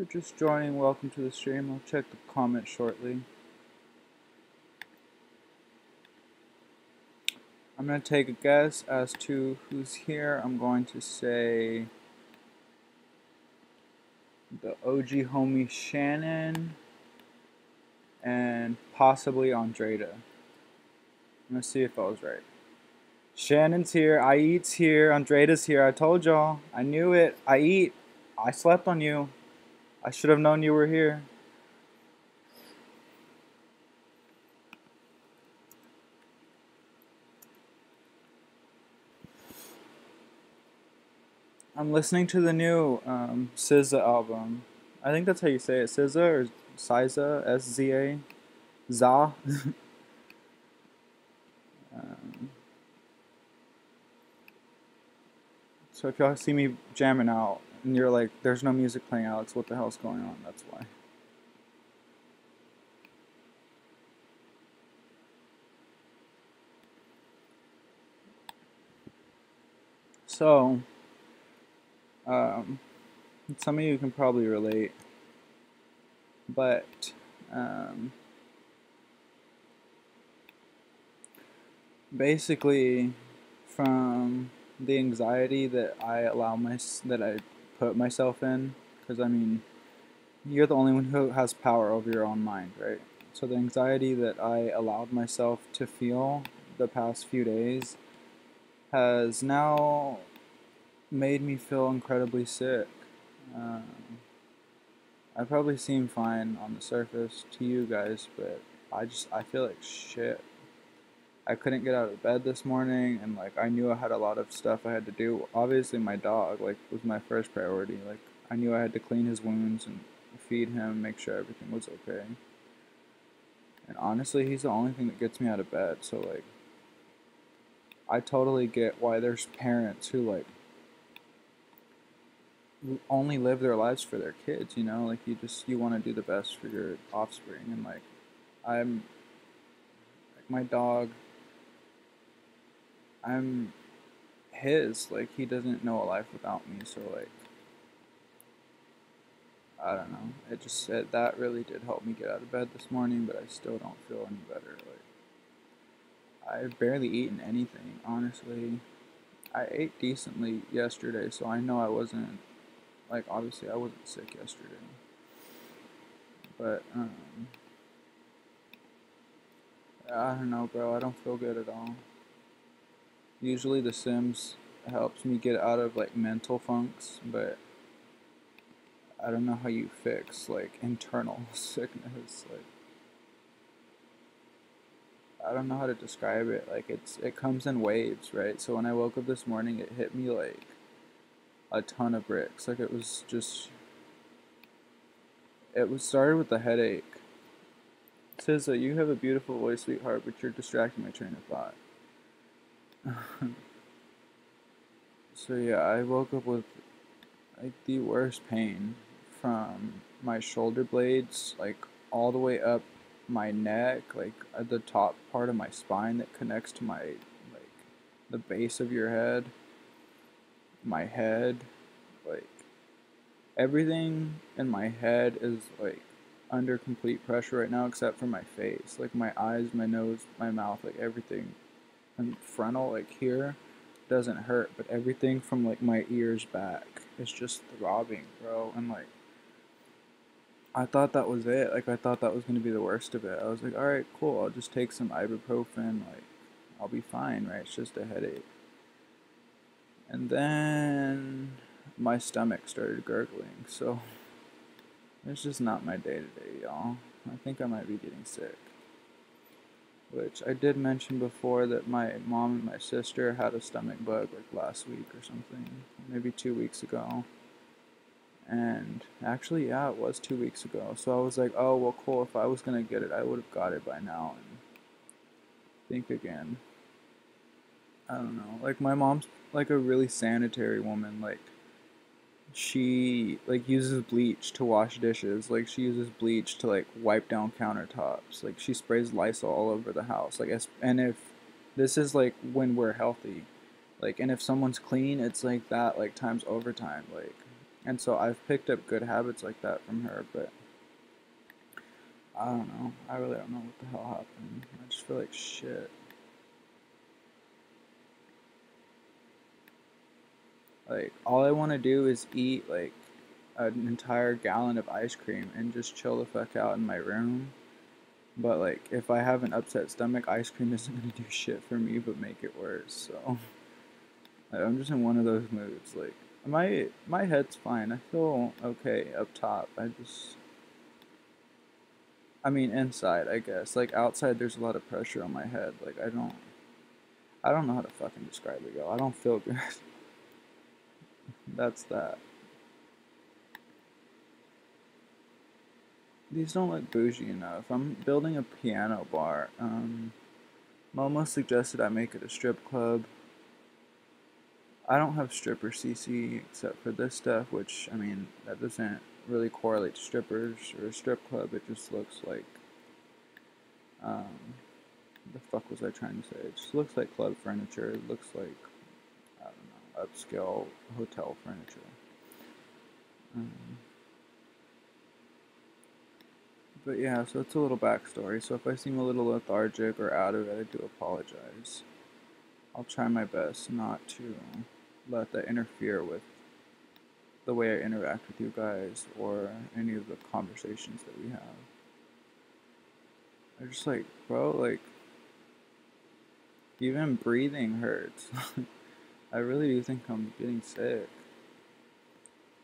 If you're just joining, welcome to the stream. I'll check the comments shortly. I'm going to take a guess as to who's here. I'm going to say the OG homie Shannon and possibly Andreda. I'm going to see if I was right. Shannon's here, Ait's here, Andreda's here. I told y'all. I knew it. Ait, I slept on you. I should have known you were here. I'm listening to the new SZA album. I think that's how you say it. SZA or SZA, SZA, Za. So if y'all see me jamming out and you're like, "There's no music playing, Alex. What the hell's going on?" That's why. So, um, some of you can probably relate, but basically, from the anxiety that I put myself in, because I mean, you're the only one who has power over your own mind, right? So the anxiety that I allowed myself to feel the past few days has now made me feel incredibly sick. Um, I probably seem fine on the surface to you guys, but I feel like shit. I couldn't get out of bed this morning, and like I knew I had a lot of stuff I had to do. Obviously, my dog like was my first priority. Like I knew I had to clean his wounds and feed him, make sure everything was okay. And honestly, he's the only thing that gets me out of bed. So like, I totally get why there's parents who like only live their lives for their kids. You know, like you want to do the best for your offspring, and like I'm like my dog. I'm his. Like he doesn't know a life without me. So like I don't know. It just said that really did help me get out of bed this morning, but I still don't feel any better. Like I've barely eaten anything, honestly. I ate decently yesterday, so I know I wasn't like obviously I wasn't sick yesterday. But I don't know, bro. I don't feel good at all. Usually the Sims helps me get out of like mental funks, but I don't know how you fix like internal sickness. Like I don't know how to describe it. Like it comes in waves, right? So when I woke up this morning, it hit me like a ton of bricks. Like it was started with a headache. It says that you have a beautiful voice, sweetheart, but you're distracting my train of thought. So yeah, I woke up with like the worst pain from my shoulder blades, like all the way up my neck, like at the top part of my spine that connects to my like the base of your head, my head, like everything in my head is like under complete pressure right now except for my face. Like my eyes, my nose, my mouth, like everything and frontal like here doesn't hurt, but everything from like my ears back is just throbbing, bro. And like I thought that was it. Like I thought that was gonna be the worst of it. I was like, all right, cool. I'll just take some ibuprofen. Like I'll be fine, right? It's just a headache. And then my stomach started gurgling. So it's just not my day to day, y'all. I think I might be getting sick. Which I did mention before that my mom and my sister had a stomach bug like last week or something, maybe 2 weeks ago. And actually, yeah, it was 2 weeks ago. So I was like, oh, well, cool. If I was gonna get it, I would have got it by now. And think again. I don't know. Like my mom's like a really sanitary woman. Like she like uses bleach to wash dishes. Like she uses bleach to like wipe down countertops. Like she sprays Lysol all over the house. Like and if this is like when we're healthy, like and if someone's clean, it's like that like times overtime. Like And so I've picked up good habits like that from her, but I don't know. I really don't know what the hell happened. I just feel like shit. Like, all I want to do is eat, like, an entire gallon of ice cream and just chill the fuck out in my room. But, like, if I have an upset stomach, ice cream isn't gonna do shit for me but make it worse. So, like, I'm just in one of those moods. Like, my head's fine. I feel okay up top. I mean, inside, I guess. Like, outside, there's a lot of pressure on my head. Like, I don't know how to fucking describe it, yo. I don't feel good. That's that. These don't look bougie enough. I'm building a piano bar. Momo suggested I make it a strip club. I don't have stripper CC except for this stuff, which, I mean, that doesn't really correlate to strippers or a strip club. It just looks like, um, the fuck was I trying to say? It just looks like club furniture. It looks like, I don't know, upscale hotel furniture. Um, but yeah, so it's a little backstory. So if I seem a little lethargic or out of it, I do apologize. I'll try my best not to let that interfere with the way I interact with you guys or any of the conversations that we have. I just like, bro, like, even breathing hurts. I really do think I'm getting sick.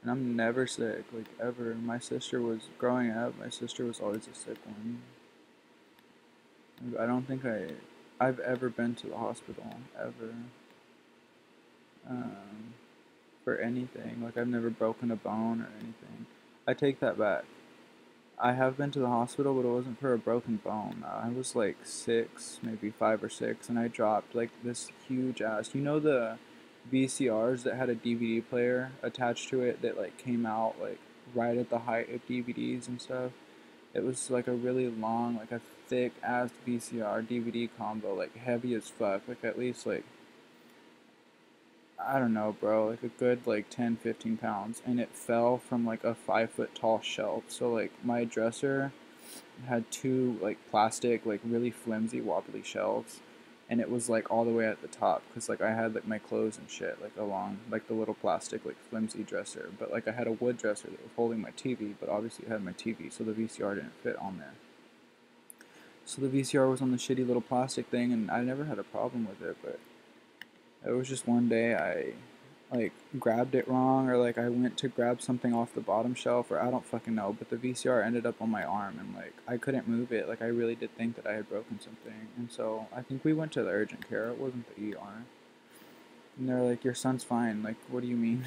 And I'm never sick, like, ever. My sister was, growing up, my sister was always a sick one. I don't think I've ever been to the hospital, ever. Um, for anything. Like, I've never broken a bone or anything. I take that back. I have been to the hospital, but it wasn't for a broken bone. I was like 6, maybe 5 or 6, and I dropped like this huge ass. You know the VCRs that had a DVD player attached to it that like came out like right at the height of DVDs and stuff. It was like a really long, like a thick ass VCR DVD combo, like heavy as fuck, like at least like I don't know, bro, like a good like 10, 15 pounds, and it fell from like a 5 foot tall shelf. So like my dresser had two like plastic, like really flimsy, wobbly shelves, and it was like all the way at the top because like I had like my clothes and shit like along like the little plastic like flimsy dresser, but like I had a wood dresser that was holding my TV, but obviously it had my TV, so the VCR didn't fit on there. So the VCR was on the shitty little plastic thing, and I never had a problem with it, but it was just one day I like grabbed it wrong, or like I went to grab something off the bottom shelf, or I don't fucking know, but the VCR ended up on my arm, and like I couldn't move it. Like I really did think that I had broken something. And so I think we went to the urgent care. It wasn't the ER. And they're like, "Your son's fine." Like, what do you mean?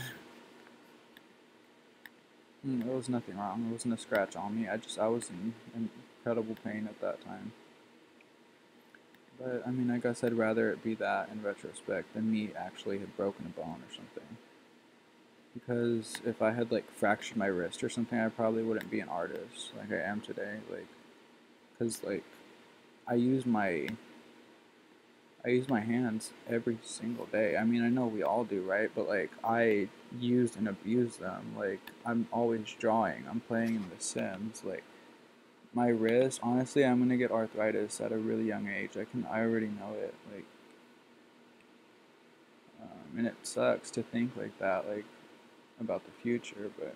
There was nothing wrong. There wasn't a scratch on me. I was in incredible pain at that time. But I mean, I guess I'd rather it be that in retrospect than me actually had broken a bone or something. Because if I had like fractured my wrist or something, I probably wouldn't be an artist like I am today. Like, cause like I use my I use my hands every single day. I mean, I know we all do, right? But like I used and abused them. Like I'm always drawing. I'm playing in The Sims. Like my wrist, honestly, I'm gonna get arthritis at a really young age. I already know it. Like, and it sucks to think like that, like about the future. But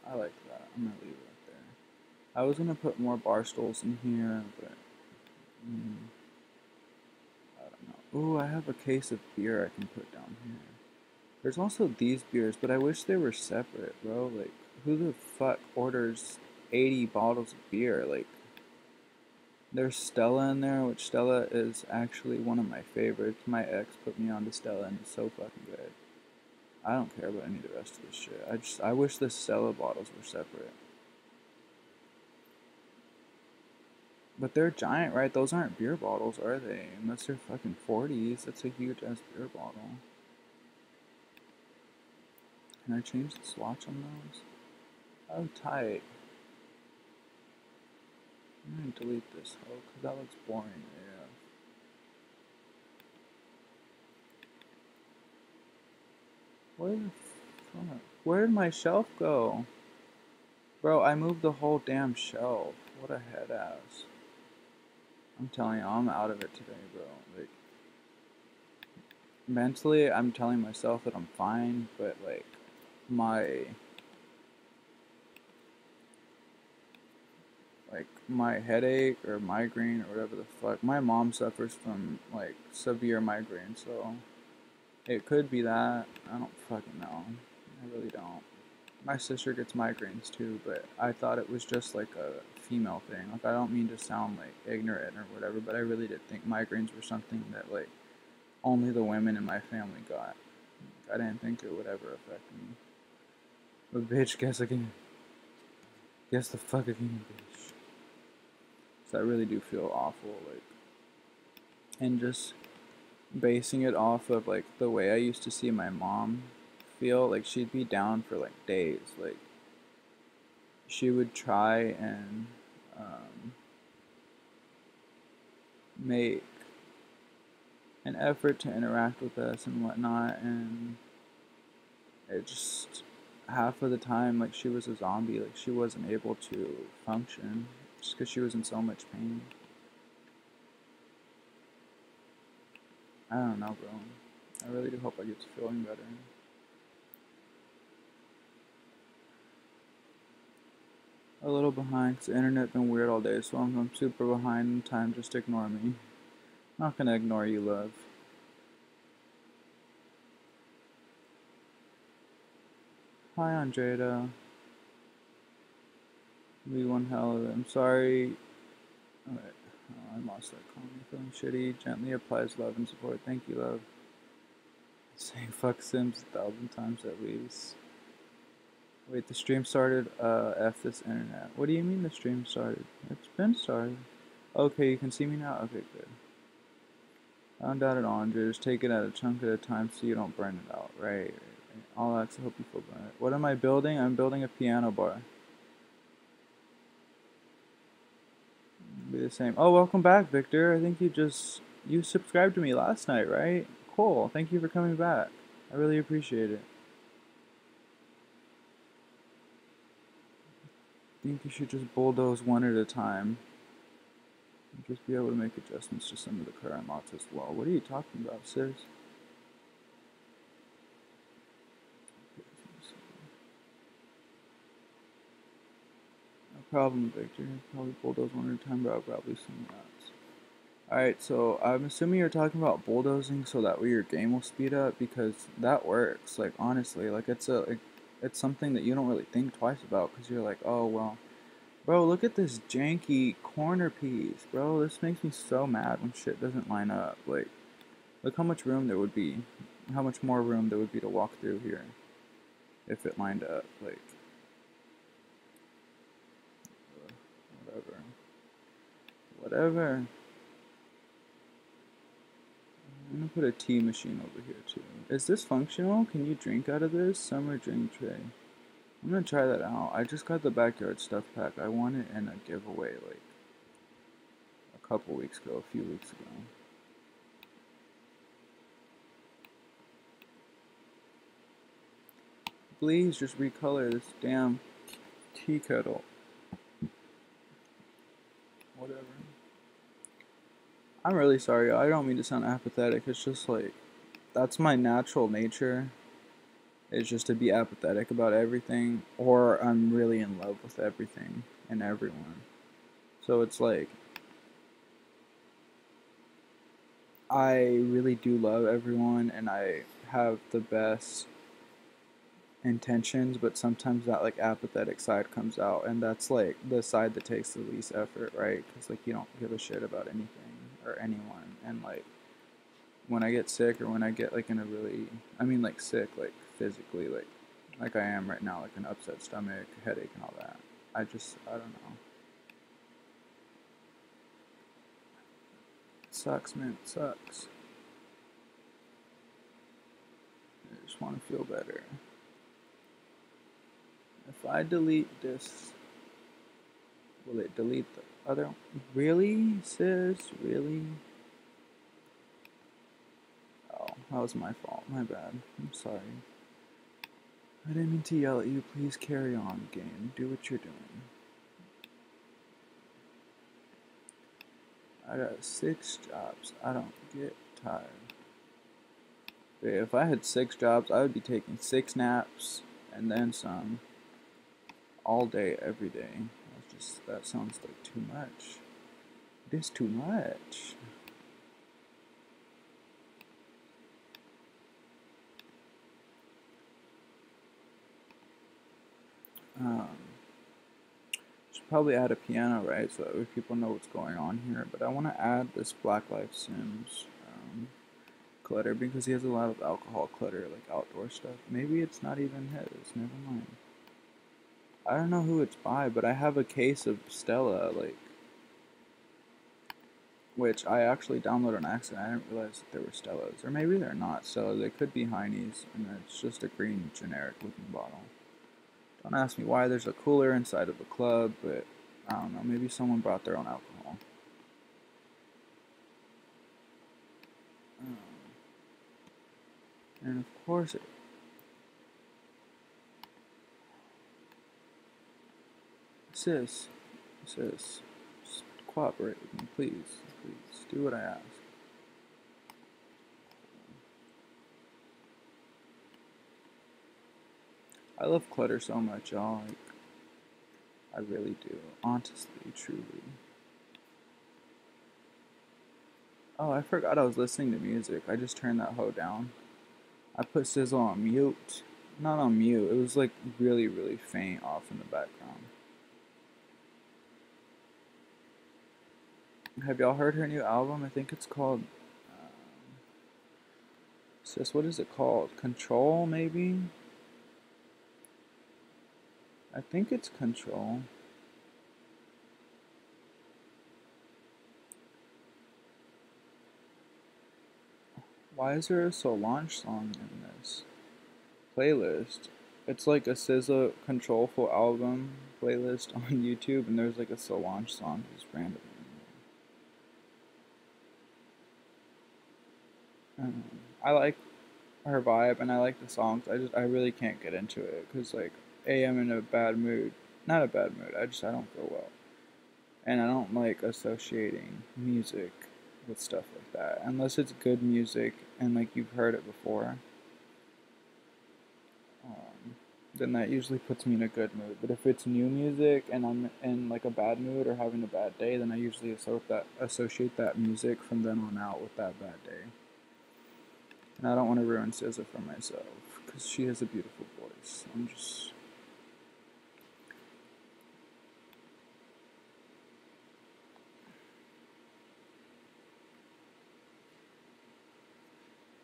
I like that. I'm gonna leave it right there. I was gonna put more bar stools in here, but mm, I don't know. Ooh, I have a case of beer I can put down here. There's also these beers, but I wish they were separate, bro. Like, who the fuck orders 80 bottles of beer? Like, there's Stella in there, which Stella is actually one of my favorites. My ex put me on to Stella, and it's so fucking good. I don't care about any of the rest of this shit. I wish the Stella bottles were separate. But they're giant, right? Those aren't beer bottles, are they? Unless they're fucking 40s. That's a huge ass beer bottle. Can I change the swatch on those? Oh, tight. I'm gonna delete this hoe, because that looks boring. Yeah. Where the fuck? Where did my shelf go? Bro, I moved the whole damn shelf. What a head ass. I'm telling you, I'm out of it today, bro. Like, mentally, I'm telling myself that I'm fine, but like, my my headache or migraine or whatever the fuck. My mom suffers from like severe migraine, so it could be that. I don't fucking know. I really don't. My sister gets migraines too, but I thought it was just like a female thing. Like, I don't mean to sound like ignorant or whatever, but I really did think migraines were something that like only the women in my family got. I didn't think it would ever affect me. But bitch, guess the fuck again, bitch. So I really do feel awful, like, and just basing it off of like the way I used to see my mom feel, like she'd be down for like days, like she would try and make an effort to interact with us and whatnot, and it just half of the time like she was a zombie, like she wasn't able to function just because she was in so much pain. I don't know, bro. I really do hope I get to feeling better. A little behind because the internet been weird all day, so I'm super behind in time. Just ignore me. Not gonna ignore you, love. Hi, Andrea. We one hell of it. I'm sorry. Alright. Oh, I lost that comment. Feeling shitty. Gently applies love and support. Thank you, love. Saying fuck Sims 1,000 times at least. Wait, the stream started? F this internet. What do you mean the stream started? It's been started. Okay, you can see me now? Okay, good. I don't doubt it, Andre. Just take it at a chunk at a time so you don't burn it out. Right. All X, I hope you feel better. What am I building? I'm building a piano bar. Be the same. Oh, welcome back, Victor. I think you subscribed to me last night, right? Cool. Thank you for coming back. I really appreciate it. I think you should just bulldoze one at a time. And just be able to make adjustments to some of the current lots as well. What are you talking about, sis? No problem, Victor. Probably bulldoze one at a time, but I'll probably some lots. Alright, so I'm assuming you're talking about bulldozing so that way your game will speed up, because that works. Like, honestly, like it's something that you don't really think twice about because you're like, oh well, bro, look at this janky corner piece, bro. This makes me so mad when shit doesn't line up. Like, look how much room there would be, how much more room there would be to walk through here if it lined up. Like, whatever, whatever. I'm gonna put a tea machine over here too. Is this functional? Can you drink out of this? Summer drink tray. I'm gonna try that out. I just got the backyard stuff pack. I won it in a giveaway like a couple weeks ago, a few weeks ago. Please just recolor this damn tea kettle. Whatever. I'm really sorry. I don't mean to sound apathetic. It's just like, that's my natural nature. Is just to be apathetic about everything, or I'm really in love with everything and everyone. So it's like, I really do love everyone and I have the best intentions, but sometimes that like apathetic side comes out, and that's like the side that takes the least effort, right? Because like you don't give a shit about anything or anyone, and like when I get sick or when I get like in a really, I mean like sick, like physically, like I am right now, like an upset stomach, headache, and all that. I don't know. It sucks, man. It sucks. I just want to feel better. If I delete this, will it delete the other? Really, sis? Really? Oh, that was my fault. My bad. I'm sorry. I didn't mean to yell at you. Please carry on, game. Do what you're doing. I got 6 jobs. I don't get tired. But if I had 6 jobs, I would be taking 6 naps and then some all day, every day. That sounds like too much. It is too much. Should probably add a piano, right? So that way people know what's going on here. But I want to add this Black Life Sims clutter because he has a lot of alcohol clutter, like outdoor stuff. Maybe it's not even his. Never mind. I don't know who it's by, but I have a case of Stella, like, which I actually downloaded on accident. I didn't realize that they were Stellas. Or maybe they're not Stella. They could be Heine's, and it's just a green generic looking bottle. Don't ask me why there's a cooler inside of the club, but I don't know. Maybe someone brought their own alcohol. And of course, sis, just cooperate with me, please. Please, do what I ask. I love clutter so much, y'all. Like, I really do. Honestly, truly. Oh, I forgot I was listening to music. I just turned that hoe down. I put Sizzle on mute. Not on mute. It was like really, really faint off in the background. Have y'all heard her new album? I think it's called. Sis, what is it called? Control, maybe? I think it's Control. Why is there a Solange song in this playlist? It's like a SZA Controlful album playlist on YouTube, and there's like a Solange song just randomly. I like her vibe and I like the songs. I really can't get into it because like I'm in a bad mood. Not a bad mood. I don't feel well, and I don't like associating music with stuff like that unless it's good music and like you've heard it before. Then that usually puts me in a good mood. But if it's new music and I'm in like a bad mood or having a bad day, then I usually associate that music from then on out with that bad day. And I don't want to ruin SZA for myself because she has a beautiful voice. I'm just.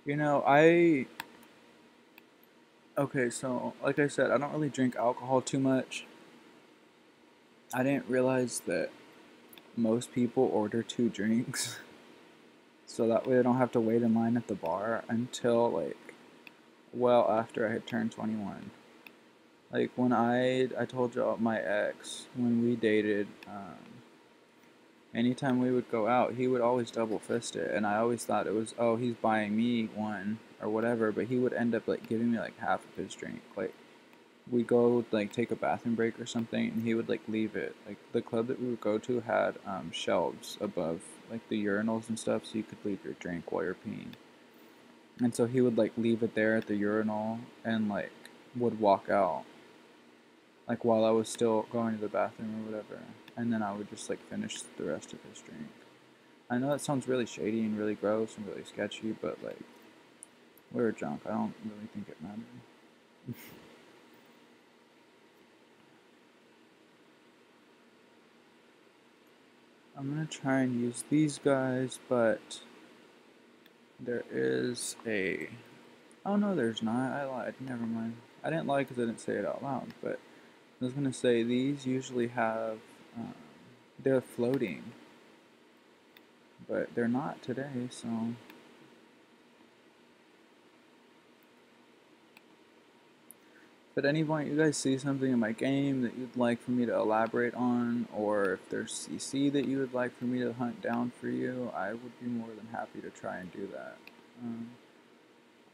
You know, I. Okay, so like I said, I don't really drink alcohol too much. I didn't realize that most people order 2 drinks. So that way I don't have to wait in line at the bar until like well after I had turned 21. Like when I told y'all my ex when we dated, anytime we would go out, he would always double fist it, and I always thought it was he's buying me one or whatever, but he would end up like giving me like half of his drink. Like we go like take a bathroom break or something, and he would like leave it. Like the club that we would go to had shelves above like the urinals and stuff, so you could leave your drink while you're peeing. And so he would like leave it there at the urinal and like would walk out like while I was still going to the bathroom or whatever, and then I would just like finish the rest of his drink. I know that sounds really shady and really gross and really sketchy, but like we were drunk. I don't really think it mattered. I'm gonna try and use these guys, but there is a. Oh no, there's not. I lied. Never mind. I didn't lie because I didn't say it out loud, but I was gonna say these usually have. They're floating, but they're not today, so. If at any point you guys see something in my game that you'd like for me to elaborate on, or if there's CC that you would like for me to hunt down for you, I would be more than happy to try and do that.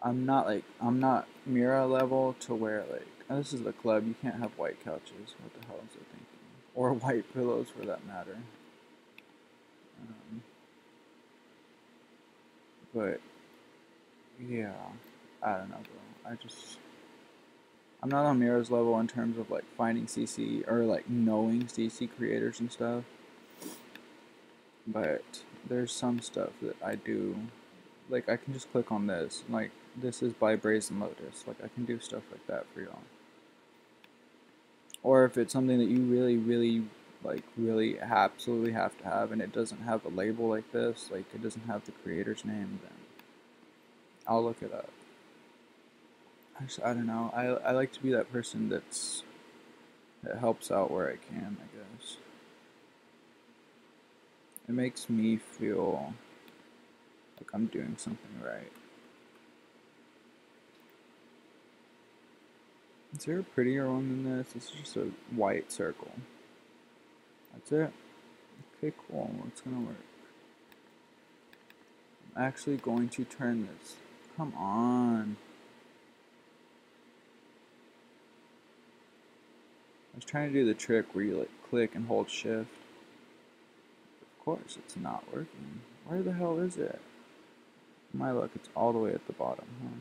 I'm not Mira level to where like this is the club. You can't have white couches. What the hell is it thinking? Or white pillows for that matter. Um, but yeah, I don't know, bro. I'm not on Mira's level in terms of like finding CC or like knowing CC creators and stuff. But there's some stuff that I do. Like I can just click on this. Like this is by Brazen Lotus. Like I can do stuff like that for y'all. Or if it's something that you really absolutely have to have and it doesn't have a label like this, like it doesn't have the creator's name, then I'll look it up. I don't know. I like to be that person that helps out where I can, I guess. It makes me feel like I'm doing something right. Is there a prettier one than this? This is just a white circle. That's it. Okay, cool. It's gonna work. I'm actually going to turn this. Come on. I was trying to do the trick where you like click and hold shift. Of course, it's not working. Where the hell is it? My luck, it's all the way at the bottom, huh?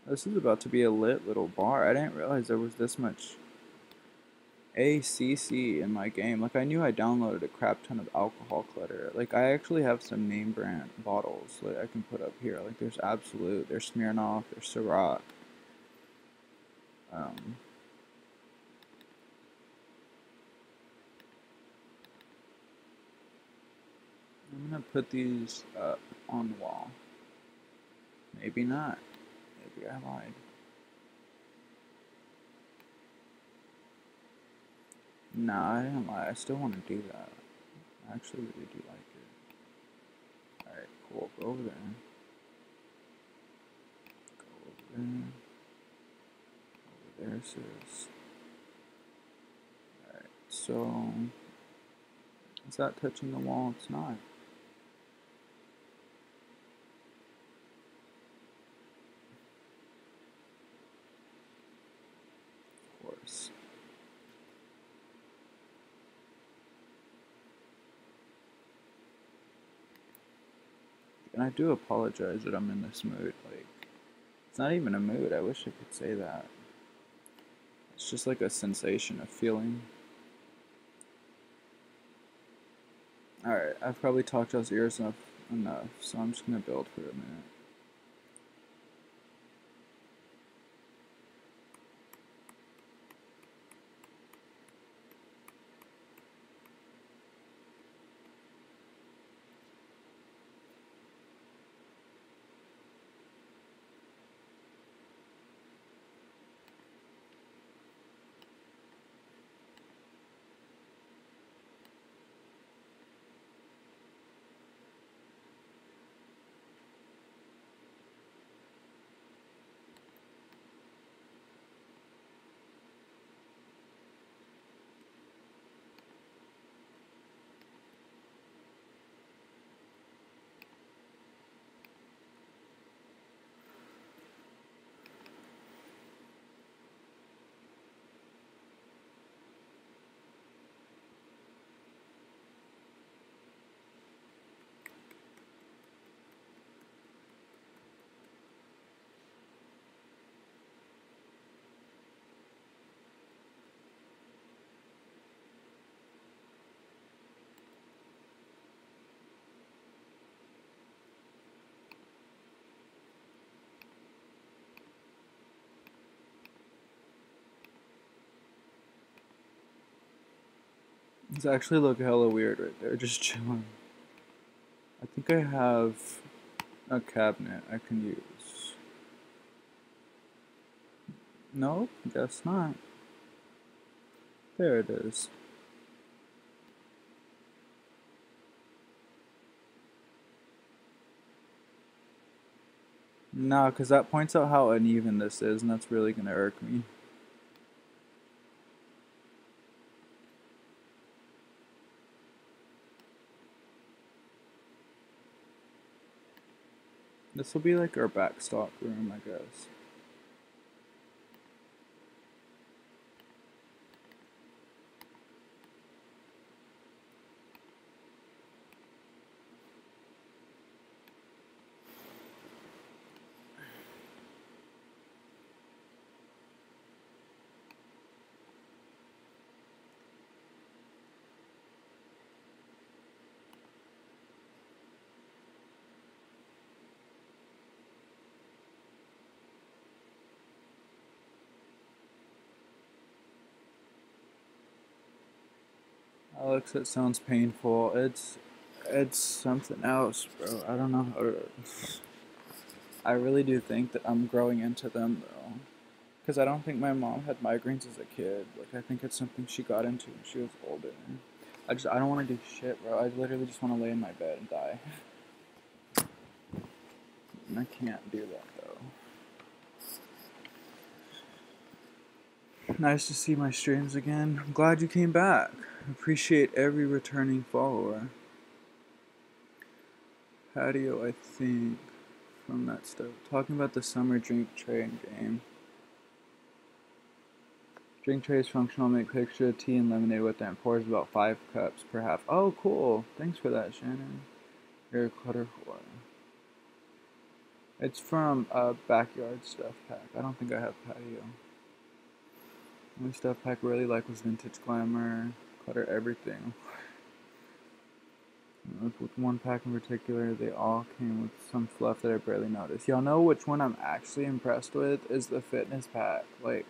This is about to be a lit little bar. I didn't realize there was this much ACC in my game. Like, I knew I downloaded a crap ton of alcohol clutter. Like, I actually have some name brand bottles that I can put up here. Like, there's Absolute, there's Smirnoff, there's Ciroc. Um, I'm gonna put these up on the wall. Maybe not. Maybe I lied. Nah, I didn't lie. I still want to do that. I actually really do like it. Alright, cool. Go over there. Go over there. Over there, sis. Alright, so... Is that touching the wall? It's not. Of course. And I do apologize that I'm in this mood. Like, it's not even a mood. I wish I could say that. It's just like a sensation, a feeling. Alright, I've probably talked y'all's ears enough, so I'm just gonna build for a minute. These actually look hella weird right there, just chilling. I think I have a cabinet I can use. Nope, guess not. There it is. Nah, because that points out how uneven this is, and that's really gonna irk me. This will be like our backstock room, I guess. Alex, it sounds painful. It's something else, bro. I don't know how to. I really do think that I'm growing into them though, because I don't think my mom had migraines as a kid. Like I think it's something she got into when she was older. I don't want to do shit, bro. I literally just want to lay in my bed and die. And I can't do that though. Nice to see my streams again. I'm glad you came back. Appreciate every returning follower. Patio, I think, from that stuff. Talking about the summer drink train game. Drink tray is functional. Make picture of tea and lemonade with it and pours about 5 cups per half. Oh, cool. Thanks for that, Shannon. Your clutter. It's from Backyard Stuff Pack. I don't think I have patio. The only stuff pack I really like was Vintage Glamour. Clutter everything. With one pack in particular, they all came with some fluff that I barely noticed. Y'all know which one I'm actually impressed with is the fitness pack. Like,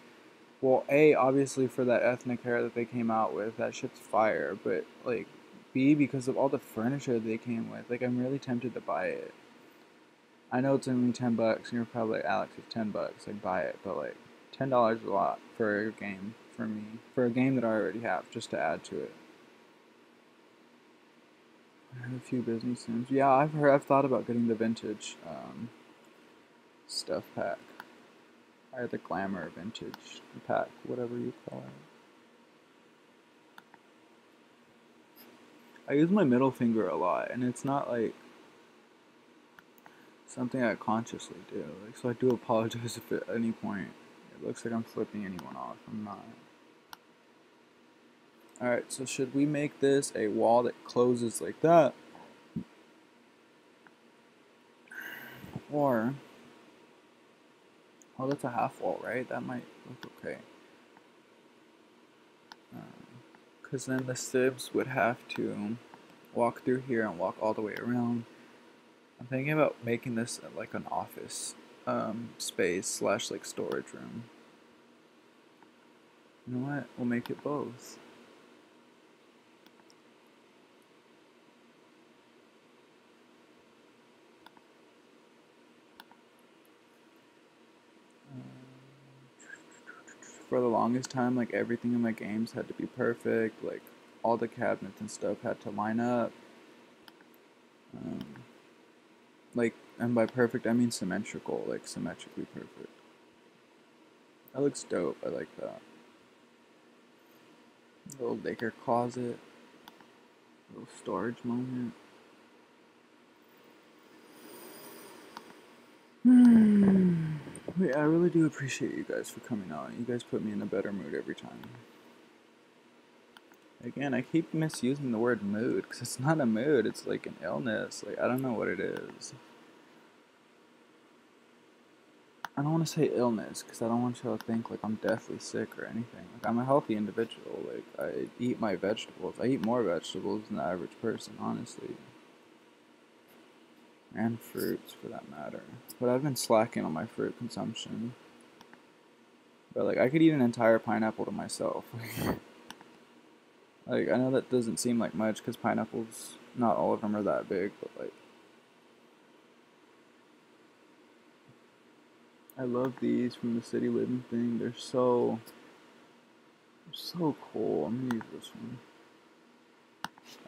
well, A, obviously for that ethnic hair that they came out with, that shit's fire. But, like, B, because of all the furniture they came with, like, I'm really tempted to buy it. I know it's only $10, and you're probably like, Alex, it's $10, like, buy it. But, like, $10 is a lot for a game, for me. For a game that I already have, just to add to it. I have a few Disney Sims. Yeah, I've thought about getting the vintage stuff pack. Or the glamour vintage pack, whatever you call it. I use my middle finger a lot, and it's not like something I consciously do. Like, so I do apologize if at any point it looks like I'm flipping anyone off. I'm not. Alright, so should we make this a wall that closes like that? Or, oh, that's a half wall, right? That might look okay. Because then the sibs would have to walk through here and walk all the way around. I'm thinking about making this like an office space slash like storage room. You know what? We'll make it both. For the longest time, like everything in my games had to be perfect. Like all the cabinets and stuff had to line up. Like, and by perfect I mean symmetrical, like symmetrically perfect. That looks dope. I like that. Little Laker closet. Little storage moment. Wait, I really do appreciate you guys for coming on. You guys put me in a better mood every time. Again, I keep misusing the word mood because it's not a mood, it's like an illness. Like, I don't know what it is. I don't want to say illness because I don't want you to think like I'm deathly sick or anything. Like, I'm a healthy individual. Like, I eat my vegetables. I eat more vegetables than the average person, honestly. And fruits, for that matter. But I've been slacking on my fruit consumption. But, like, I could eat an entire pineapple to myself. Like, I know that doesn't seem like much because pineapples, not all of them are that big, but, like, I love these from the City Living thing. They're so cool. I'm gonna use this one.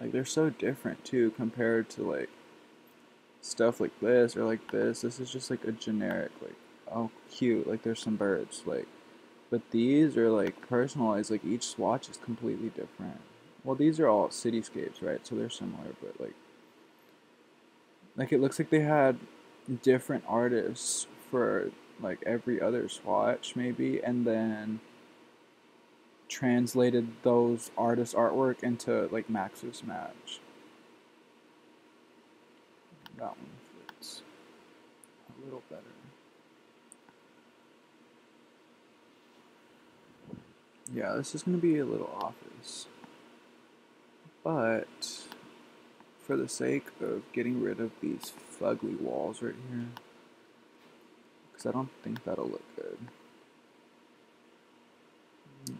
Like, they're so different, too, compared to, like, stuff like this or like this. This is just, like, a generic, like, oh, cute. Like, there's some birds, like, but these are, like, personalized. Like, each swatch is completely different. Well, these are all cityscapes, right? So they're similar, but, like, it looks like they had different artists for like every other swatch maybe, and then translated those artists' artwork into like Max's match. That one fits a little better. Yeah, this is going to be a little office. But for the sake of getting rid of these fugly walls right here, because I don't think that'll look good.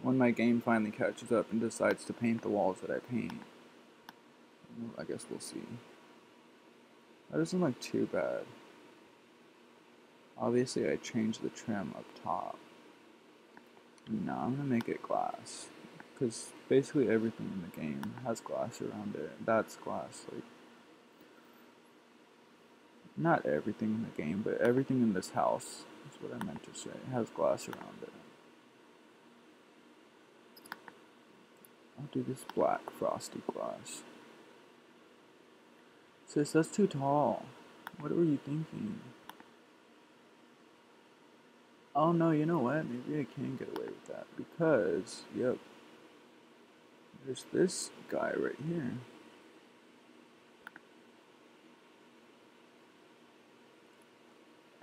When my game finally catches up and decides to paint the walls that I paint, I guess we'll see. That doesn't look too bad. Obviously, I changed the trim up top. No, I'm gonna make it glass, because basically everything in the game has glass around it. That's glass, like, not everything in the game, but everything in this house is what I meant to say. It has glass around it. I'll do this black frosty glass. Sis, that's too tall. What were you thinking? Oh no, you know what? Maybe I can get away with that because, yep, there's this guy right here.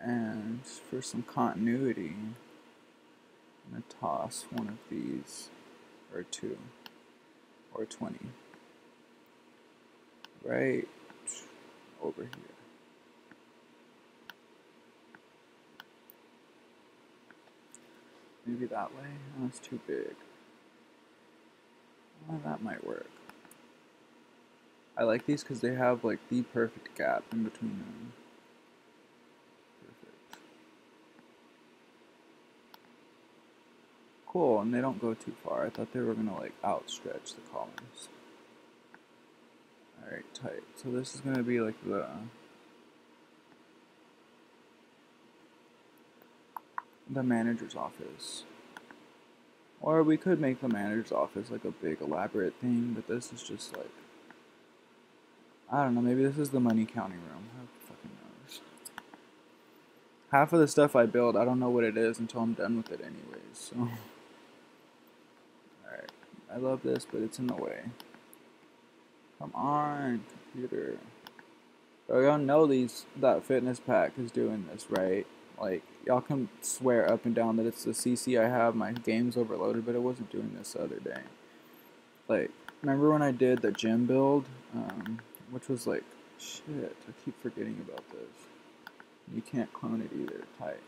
And for some continuity, I'm gonna toss one of these, or two, or 20, right over here. Maybe that way? Oh, it's too big. Well, that might work. I like these because they have like the perfect gap in between them. Perfect. Cool, and they don't go too far. I thought they were gonna like outstretch the columns. Alright, tight. So this is gonna be like the manager's office. Or we could make the manager's office like a big elaborate thing, but this is just like, I don't know, maybe this is the money counting room. Who fucking knows? Half of the stuff I build, I don't know what it is until I'm done with it anyways, so. Alright, I love this, but it's in the way. Come on, computer. So y'all know that fitness pack is doing this, right? Like, y'all can swear up and down that it's the CC I have, my game's overloaded, but it wasn't doing this the other day. Like, remember when I did the gym build? Which was like, shit, I keep forgetting about this. You can't clone it either, tight.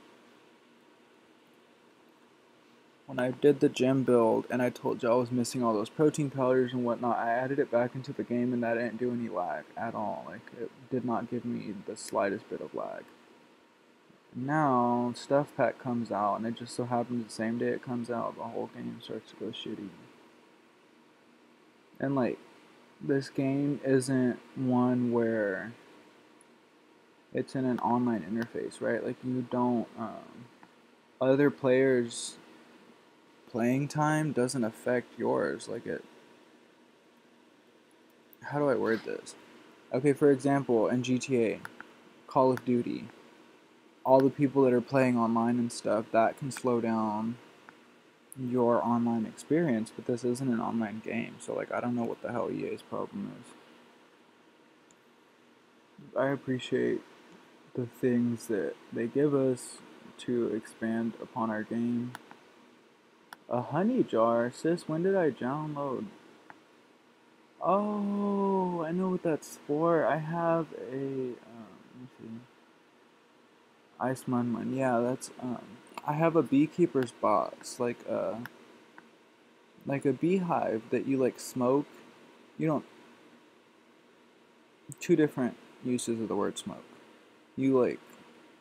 When I did the gym build and I told you I was missing all those protein powders and whatnot, I added it back into the game and that didn't do any lag at all. Like, it did not give me the slightest bit of lag. Now, Stuff Pack comes out and it just so happens the same day it comes out, the whole game starts to go shitty. And like, this game isn't one where it's in an online interface, right? Like, you don't, other players' playing time doesn't affect yours. Like, how do I word this? Okay, for example, in GTA, Call of Duty, all the people that are playing online and stuff, that can slow down your online experience, but this isn't an online game, so like, I don't know what the hell EA's problem is. I appreciate the things that they give us to expand upon our game. A honey jar? Sis, when did I download? Oh, I know what that's for. I have a, let me see. Ice Mun. Yeah, that's, I have a beekeeper's box, like a beehive that you, like, smoke. You don't, two different uses of the word smoke. You, like,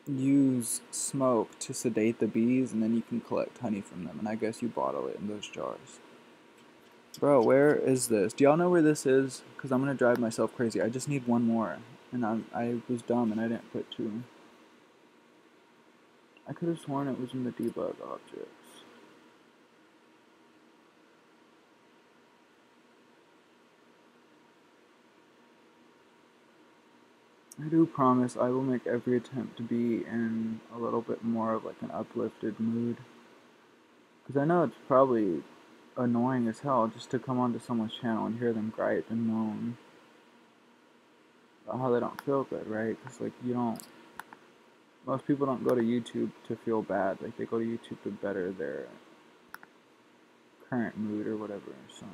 use smoke to sedate the bees, and then you can collect honey from them, and I guess you bottle it in those jars. Bro, where is this? Do y'all know where this is? Because I'm going to drive myself crazy. I just need one more, and I was dumb, and I didn't put two. I could have sworn it was in the debug objects. I do promise I will make every attempt to be in a little bit more of like an uplifted mood. Because I know it's probably annoying as hell just to come onto someone's channel and hear them gripe and moan about how they don't feel good, right? Because like you don't, most people don't go to YouTube to feel bad. Like they go to YouTube to better their current mood or whatever. So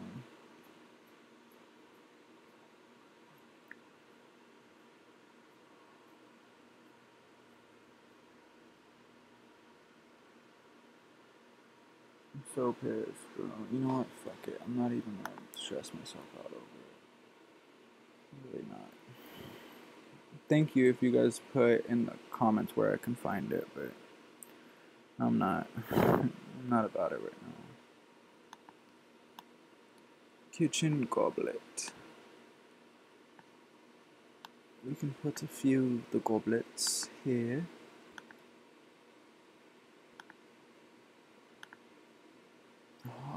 I'm so pissed, bro. You know what? Fuck it. I'm not even gonna stress myself out over it. I'm really not. Thank you if you guys put in the comments where I can find it, but I'm not. I'm not about it right now. Kitchen goblet. We can put a few of the goblets here.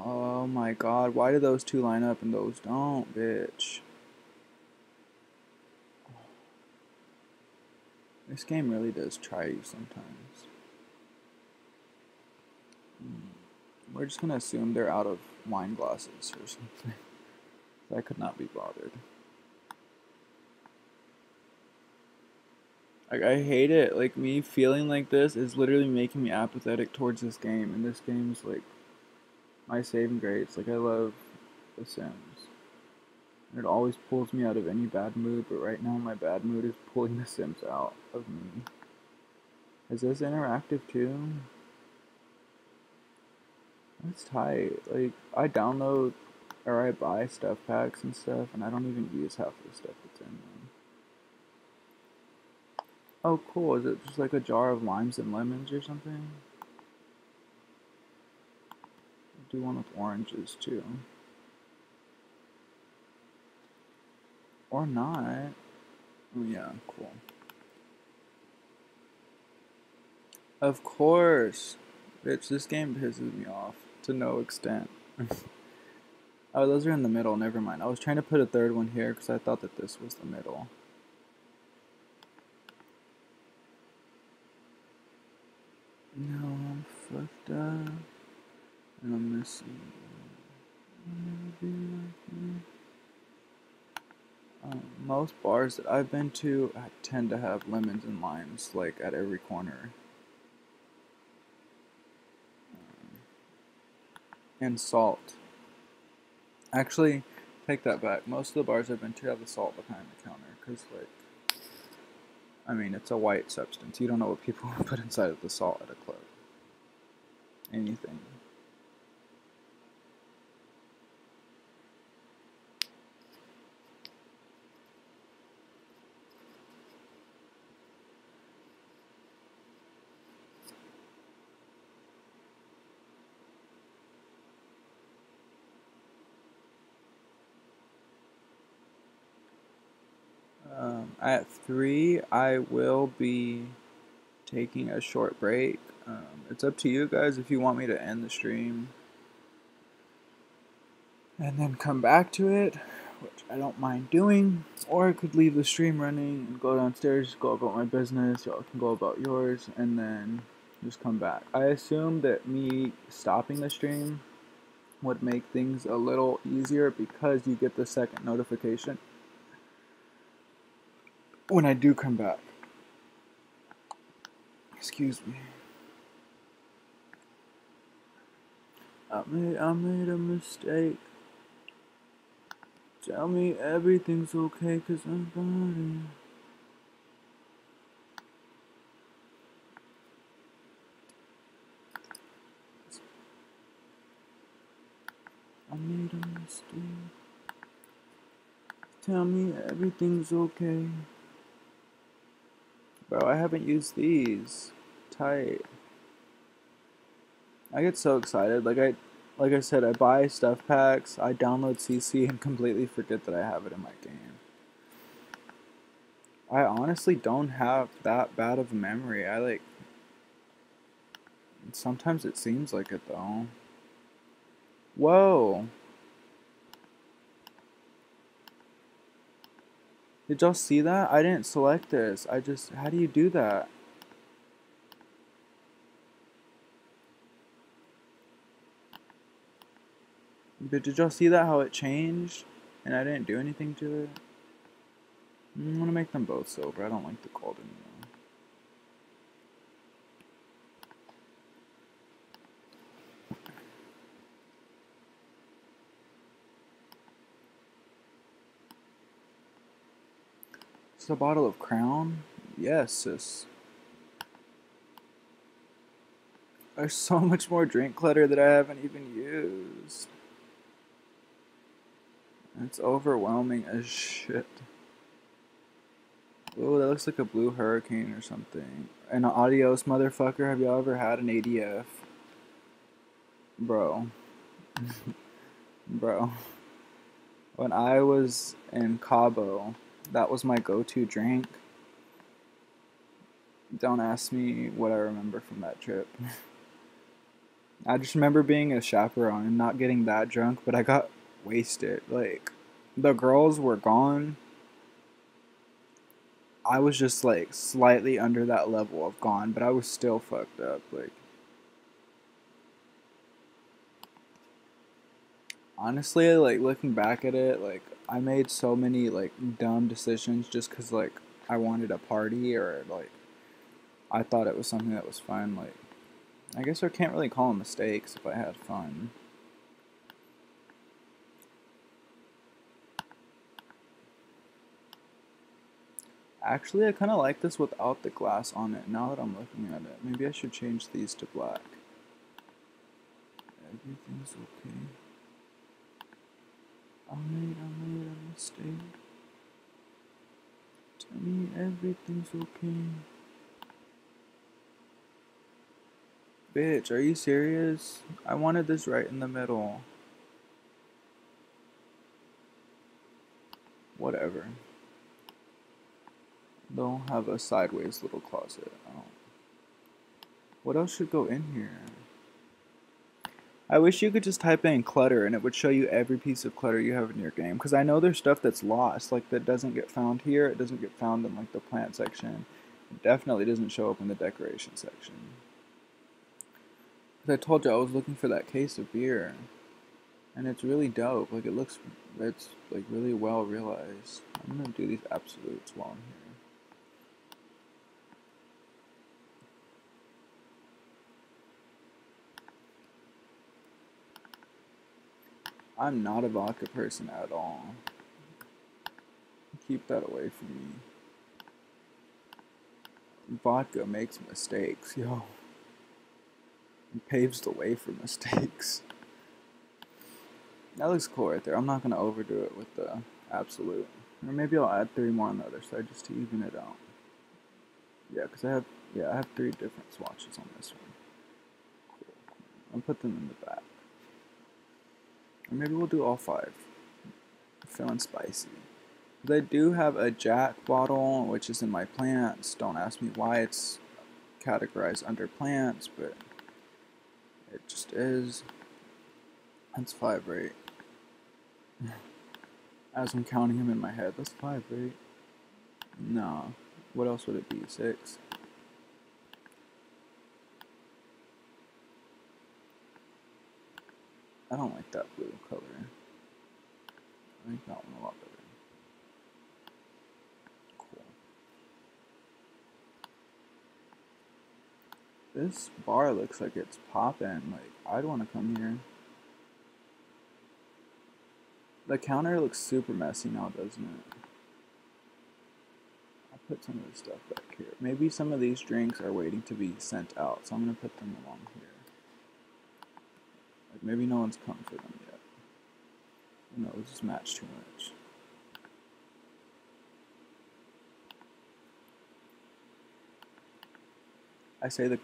Oh my god, why do those two line up and those don't, bitch? This game really does try you sometimes. We're just gonna assume they're out of wine glasses or something. I could not be bothered. Like, I hate it. Like, me feeling like this is literally making me apathetic towards this game. And this game's, like, my saving grace. Like, I love The Sims. It always pulls me out of any bad mood, but right now my bad mood is pulling The Sims out of me. Is this interactive too? That's tight. Like, I download or I buy stuff packs and stuff, and I don't even use half the stuff that's in them. Oh, cool. Is it just like a jar of limes and lemons or something? I do one with oranges too. Or not. Oh, yeah, cool. Of course. Bitch, this game pisses me off to no extent. Oh, those are in the middle. Never mind. I was trying to put a third one here because I thought that this was the middle. No, I'm fucked up. And I'm missing. Most bars that I've been to tend to have lemons and limes, like at every corner. And salt. Actually, take that back. Most of the bars I've been to have the salt behind the counter, because, like, I mean, it's a white substance. You don't know what people put inside of the salt at a club. Anything. At 3, I will be taking a short break. It's up to you guys if you want me to end the stream and then come back to it, which I don't mind doing, or I could leave the stream running and go downstairs, go about my business, y'all can go about yours, and then just come back. I assume that me stopping the stream would make things a little easier because you get the second notification when I do come back. Excuse me. I made a mistake. Tell me everything's okay, 'cause I'm fine. I made a mistake. Tell me everything's okay. Bro, I haven't used these. Tight. I get so excited. Like I said, I buy stuff packs, I download CC and completely forget that I have it in my game. I honestly don't have that bad of a memory. Sometimes it seems like it though. Whoa. Did y'all see that? I didn't select this. How do you do that? But did y'all see that, how it changed? And I didn't do anything to it? I'm gonna make them both silver. I don't like the gold anymore. It's a bottle of Crown? Yes, sis. There's so much more drink clutter that I haven't even used. It's overwhelming as shit. Oh, that looks like a blue hurricane or something. An adios, motherfucker. Have y'all ever had an ADF? Bro. Bro. When I was in Cabo, that was my go-to drink. Don't ask me what I remember from that trip. I just remember being a chaperone and not getting that drunk, but I got wasted. Like, the girls were gone. I was just like slightly under that level of gone, but I was still fucked up. Like, honestly, like looking back at it, like I made so many like dumb decisions just because like I wanted a party or like I thought it was something that was fun. Like, I guess I can't really call them mistakes if I had fun. Actually, I kind of like this without the glass on it. Now that I'm looking at it, maybe I should change these to black. Everything's okay. I made a mistake. Tell me everything's okay. Bitch, are you serious? I wanted this right in the middle. Whatever. They'll have a sideways little closet. What else should go in here? I wish you could just type in clutter and it would show you every piece of clutter you have in your game. Because I know there's stuff that's lost, like that doesn't get found here. It doesn't get found in like the plant section. It definitely doesn't show up in the decoration section. Because I told you I was looking for that case of beer. And it's really dope. Like it's like really well realized. I'm gonna do these absolutes while I'm here. I'm not a vodka person at all. Keep that away from me. Vodka makes mistakes, yo. It paves the way for mistakes. That looks cool right there. I'm not gonna overdo it with the absolute. Or maybe I'll add 3 more on the other side just to even it out. Yeah, because I have 3 different swatches on this one. Cool. I'll put them in the back. Or maybe we'll do all 5. I'm feeling spicy. But I do have a Jack bottle, which is in my plants. Don't ask me why it's categorized under plants, but it just is. That's 5, right? As I'm counting them in my head, that's 5, right? No. What else would it be? 6? I don't like that blue color. I like that one a lot better. Cool. This bar looks like it's popping. Like, I'd want to come here. The counter looks super messy now, doesn't it? I'll put some of this stuff back here. Maybe some of these drinks are waiting to be sent out, so I'm going to put them along here. Like, maybe no one's come for them yet. No, this just match too much. I say the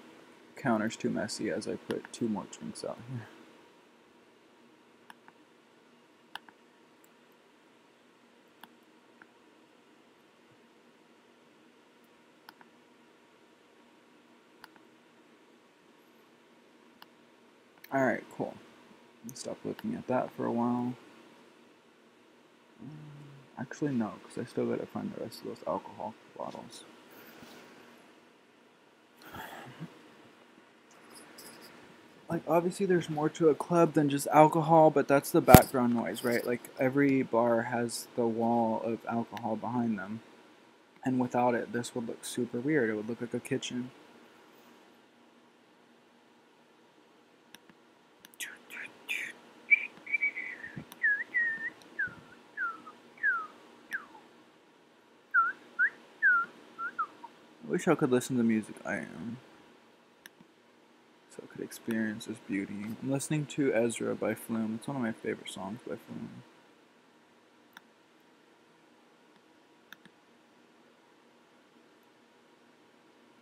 counter's too messy as I put 2 more drinks out here. Alright, cool. Stop looking at that for a while. Actually, no, because I still gotta find the rest of those alcohol bottles. Like, obviously, there's more to a club than just alcohol, but that's the background noise, right? Like, every bar has the wall of alcohol behind them. And without it, this would look super weird. It would look like a kitchen. I wish I could listen to the music I am, so I could experience this beauty. I'm listening to Ezra by Flume. It's one of my favorite songs by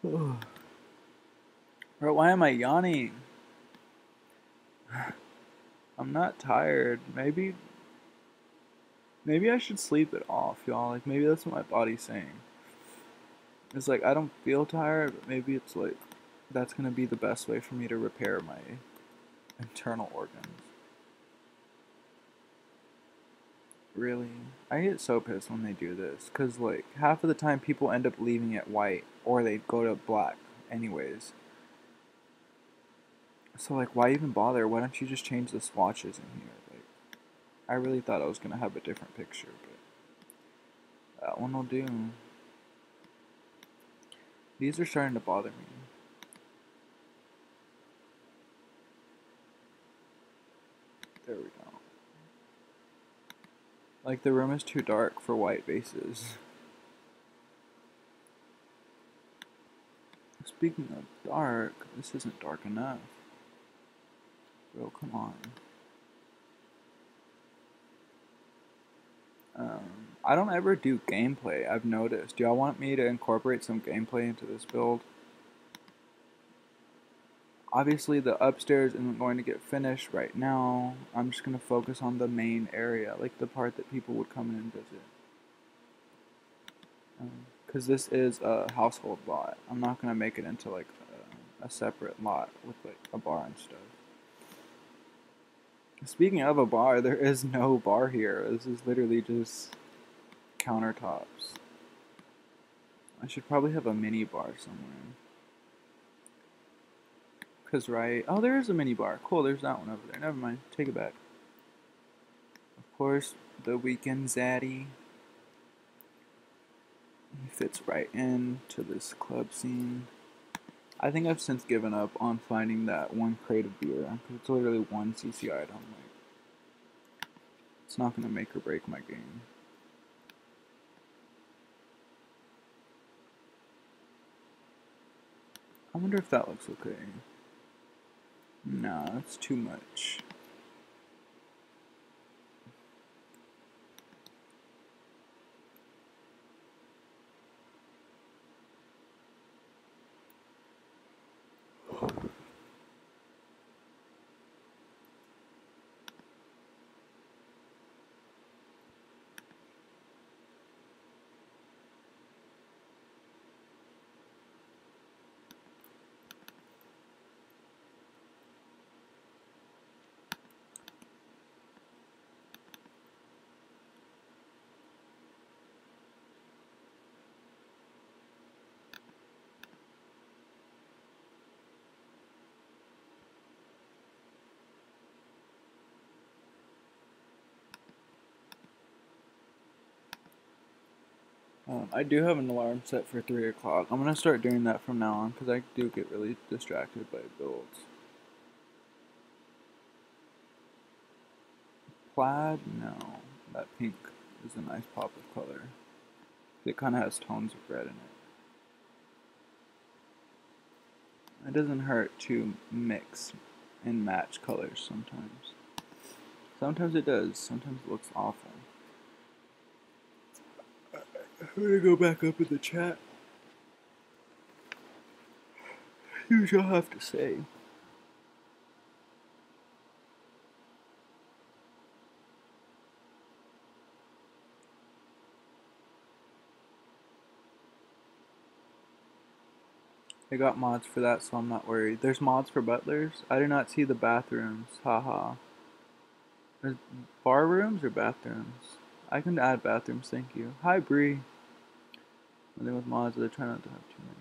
Flume. Bro, why am I yawning? I'm not tired. Maybe I should sleep it off, y'all. Like, maybe that's what my body's saying. It's like, I don't feel tired, but maybe it's like, that's gonna be the best way for me to repair my internal organs. Really? I get so pissed when they do this, because, like, half of the time people end up leaving it white, or they go to black anyways. So, like, why even bother? Why don't you just change the swatches in here? Like, I really thought I was gonna have a different picture, but that one will do. These are starting to bother me. There we go. Like, the room is too dark for white bases. Speaking of dark, this isn't dark enough. Bro, come on. I don't ever do gameplay, I've noticed. Do y'all want me to incorporate some gameplay into this build? Obviously, the upstairs isn't going to get finished right now. I'm just going to focus on the main area, like the part that people would come in and visit. Because this is a household lot. I'm not going to make it into like a separate lot with like a bar and stuff. Speaking of a bar, there is no bar here. This is literally just countertops. I should probably have a mini bar somewhere. Because, right? Oh, there is a mini bar. Cool, there's that one over there. Never mind. Take it back. Of course, the weekend zaddy. He fits right into this club scene. I think I've since given up on finding that one crate of beer. Because it's literally one CC item. Like, it's not going to make or break my game. I wonder if that looks okay. Nah, that's too much. I do have an alarm set for 3 o'clock. I'm going to start doing that from now on because I do get really distracted by builds. Plaid? No. That pink is a nice pop of color. It kind of has tones of red in it. It doesn't hurt to mix and match colors sometimes. Sometimes it does. Sometimes it looks awful. I'm gonna go back up in the chat. See what y'all have to say. They got mods for that, so I'm not worried. There's mods for butlers? I do not see the bathrooms. Haha. There's bar rooms or bathrooms? I can add bathrooms, thank you. Hi, Bree. I think with mods, they try not to have too many.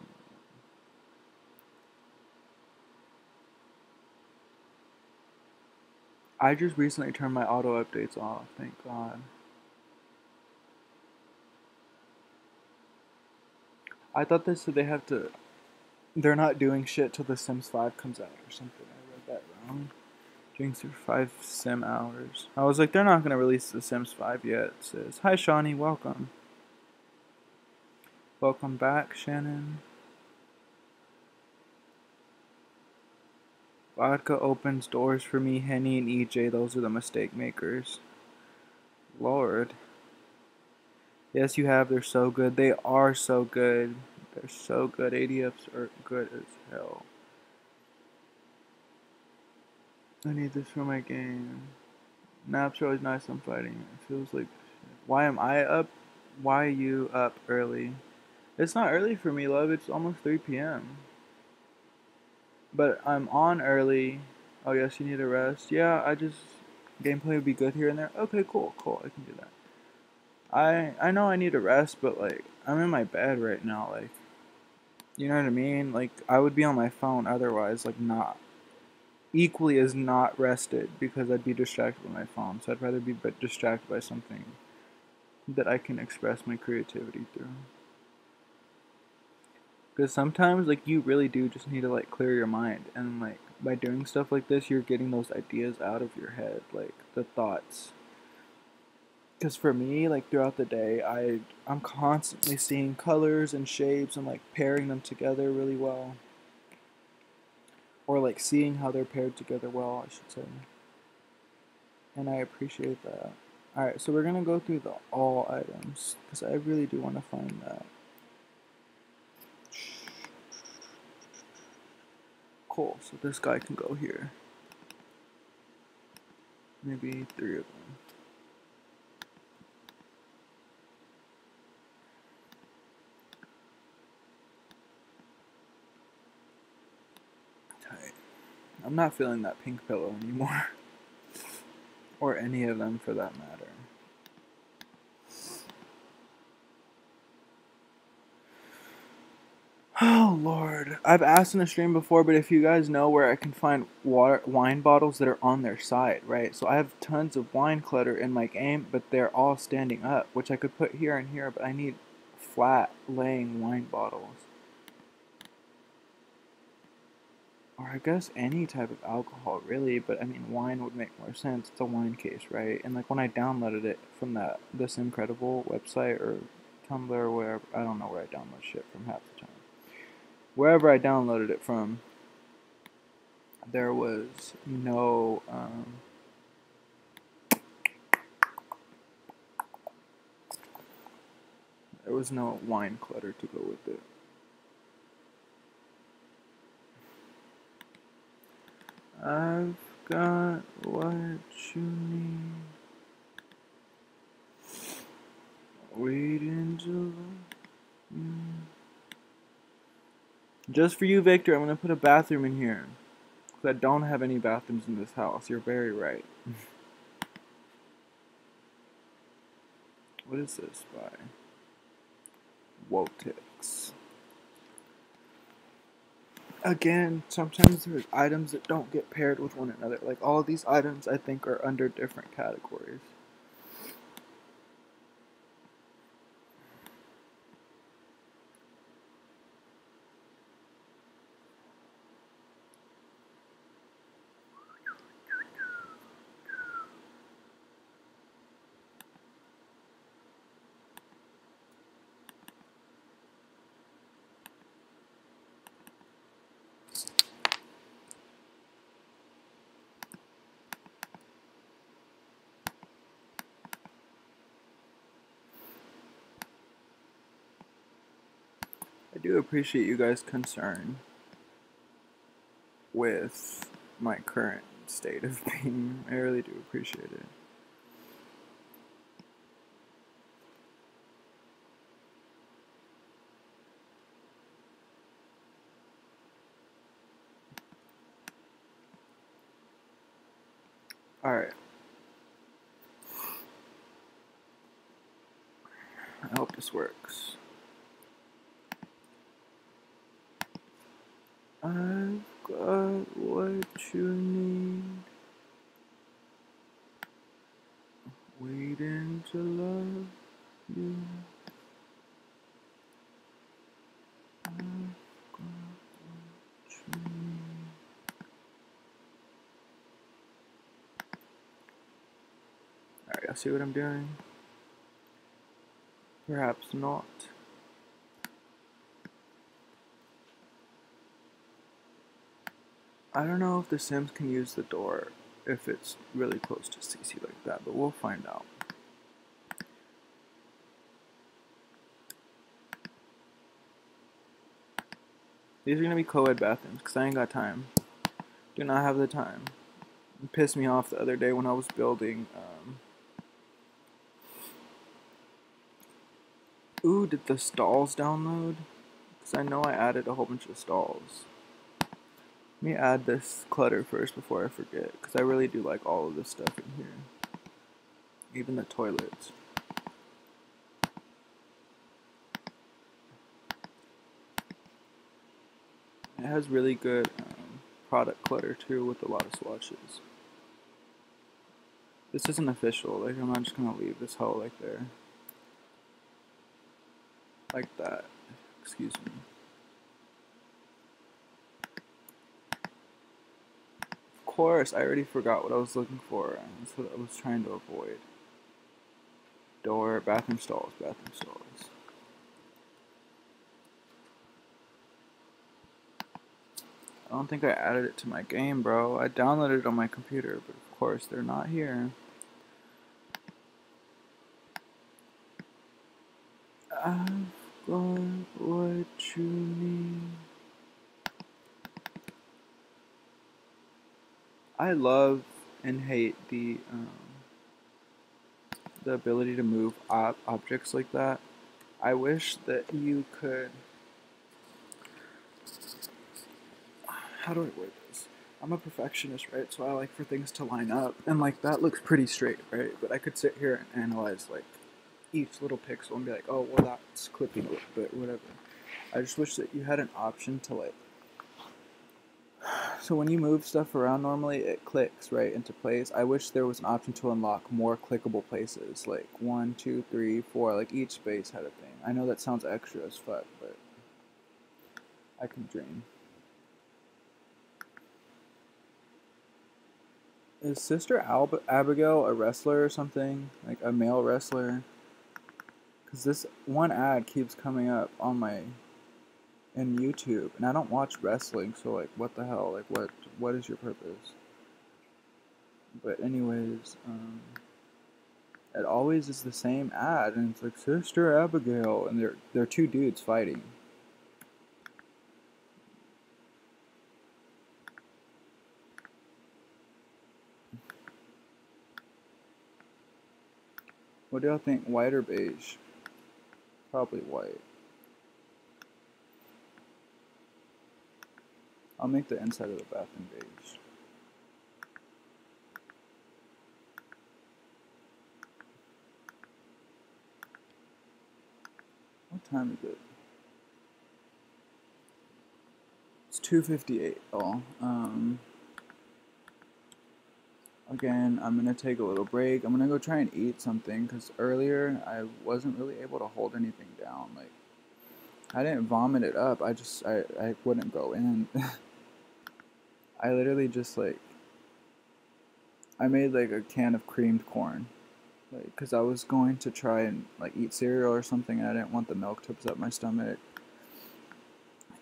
I just recently turned my auto updates off, thank God. I thought they said they have to. They're not doing shit till The Sims 5 comes out or something. I read that wrong. Doing through 5 sim hours. I was like, they're not gonna release The Sims 5 yet. It says, hi, Shawnee, welcome. Welcome back, Shannon. Vodka opens doors for me. Henny and EJ, those are the mistake makers. Lord. Yes, you have. They're so good. They are so good. They're so good. ADFs are good as hell. I need this for my game. Naps are always nice. I'm fighting. It feels like shit. Why am I up? Why are you up early? It's not early for me, love. It's almost 3 p.m. But I'm on early. Oh, yes, you need a rest. Yeah, I just. Gameplay would be good here and there. Okay, cool, cool. I can do that. I know I need a rest, but like I'm in my bed right now, like you know what I mean? Like I would be on my phone otherwise, like not equally as not rested because I'd be distracted by my phone. So I'd rather be distracted by something that I can express my creativity through. Because sometimes like you really do just need to like clear your mind, and like by doing stuff like this, you're getting those ideas out of your head, like the thoughts. Because for me, like throughout the day, I'm constantly seeing colors and shapes and like pairing them together really well, or like seeing how they're paired together well, I should say. And I appreciate that. All right, so we're gonna go through the all items because I really do want to find that. Cool. So this guy can go here. Maybe 3 of them. Tight. I'm not feeling that pink pillow anymore. Or any of them for that matter. Oh Lord, I've asked in the stream before, but if you guys know where I can find wine bottles that are on their side, right? So I have tons of wine clutter in my game, but they're all standing up, which I could put here and here, but I need flat laying wine bottles. Or I guess any type of alcohol, really, but I mean, wine would make more sense. It's a wine case, right? And like when I downloaded it from this Incredible website or Tumblr or wherever, I don't know where I download shit from half the time. Wherever I downloaded it from, there was no wine clutter to go with it. I've got what you need. Wait until just for you, Victor, I'm gonna put a bathroom in here. Because I don't have any bathrooms in this house. You're very right. What is this by? Wotix. Again, sometimes there's items that don't get paired with one another. Like all of these items, I think, are under different categories. I do appreciate you guys' concern with my current state of being. I really do appreciate it. Alright. this works. I've got what you need. Waiting to love you. I've got what you need. Alright, y'all see what I'm doing? Perhaps not. I don't know if the Sims can use the door if it's really close to CC like that, but we'll find out. These are gonna be co-ed bathrooms because I ain't got time. Do not have the time. It pissed me off the other day when I was building. Ooh, did the stalls download? Because I know I added a whole bunch of stalls. Let me add this clutter first before I forget, because I really do like all of this stuff in here. Even the toilets. It has really good product clutter too, with a lot of swatches. This isn't official, like I'm not just gonna leave this hole like there. Like that. Excuse me. Of course, I already forgot what I was looking for, and that's what I was trying to avoid. Door, bathroom stalls, bathroom stalls. I don't think I added it to my game, bro. I downloaded it on my computer, but of course they're not here. I've got what you need. I love and hate the ability to move objects like that. I wish that you could. How do I word this? I'm a perfectionist, right? So I like for things to line up, and like that looks pretty straight, right? But I could sit here and analyze like each little pixel and be like, oh, well, that's clipping it, but whatever. I just wish that you had an option to like. So when you move stuff around normally, it clicks right into place. I wish there was an option to unlock more clickable places, like 1, 2, 3, 4, like each space had a thing. I know that sounds extra as fuck, but I can dream. Is Sister Abigail a wrestler or something? Like a male wrestler? Because this one ad keeps coming up on my in YouTube, and I don't watch wrestling, so like, what the hell? Like, what is your purpose? But anyways, it always is the same ad, and it's like Sister Abigail, and they're two dudes fighting. What do y'all think? White or beige? Probably white. I'll make the inside of the bathroom beige. What time is it? It's 2:58. Oh, again, I'm gonna take a little break. I'm gonna go try and eat something because earlier I wasn't really able to hold anything down. Like, I didn't vomit it up. I wouldn't go in. I literally just like I made like a can of creamed corn, like because I was going to try and like eat cereal or something, and I didn't want the milk to upset my stomach.